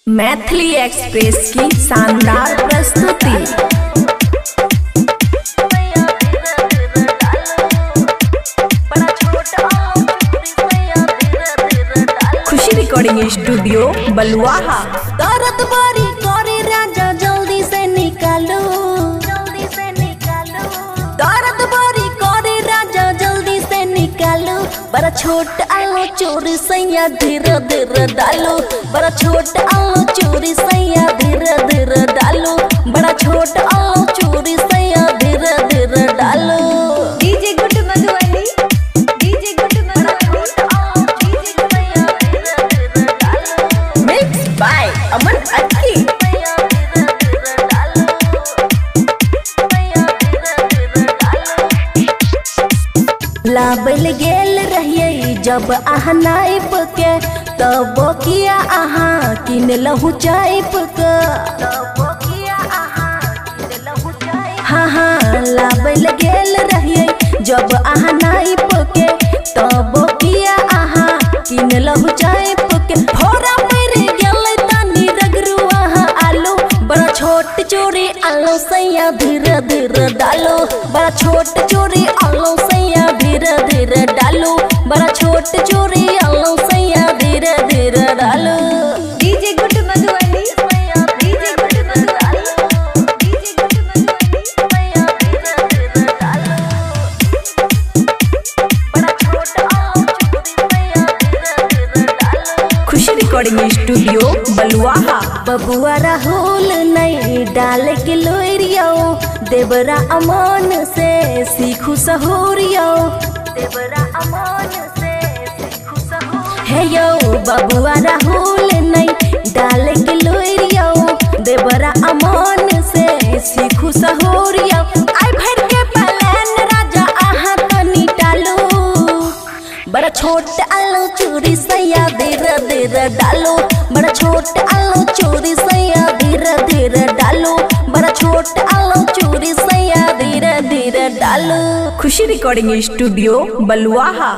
Maithili express की शानदार प्रस्तुति। खुशी रिकॉर्डिंग स्टूडियो बलुआहा। दर्द बड़ी करे राजा जल्दी से निकालो, दर्द बड़ी करे राजा जल्दी से निकालो। बड़ा छोट आलो चोरी सैया धीरे धीरे डालो, बड़ा छोट आलो चोरी सैया धीरे धीरे डालो, बड़ा छोट आलो चोरी सैया धीरे धीरे डालो। DJ good Madhubani, DJ good Madhubani, mix by Aman Akki. लाबल गेल रहिए जब आहा नाइप के, तब किया आहा किन लहू चाइप के। हाँ हाँ लाबल गेल रहिए जब आहा नाइप के, तब किया आहा किन लहू चाइप के। भोरा मेरे गेल तानी रगरू आहा आलू, बड़ा छोट चोरी आलो सैया धीरे धीरे डालो, बड़ा छोट चोरी आलो सैया धीरे धीरे डालो, बड़ा छोट चोरी आलो सैया धीरे धीरे डालो। DJ good Madhubani, DJ good Madhubani, DJ good Madhubani. Khushi recording studio Baluaha. बबुआ राहुल नहीं डाल के लोरियो, देवरा अमन से सीखू सहूरियो, देवरा अमन से सीखू सहूरियो। हे यो बबुआ राहुल नहीं डाल के लोरियो, देवरा अमन से सीखू सहूरियो। आई भर के पलान राजा आहा तनी टालो, बड़ा छोट आलो चोरी सैया धीरे धीरे डालो, बड़ा छोट आलो चोरी सैया धीरे धीरे डालो, बड़ा छोट आलो चोरी सैया धीरे धीरे डालो। खुशी रिकॉर्डिंग स्टूडियो बलुआहा।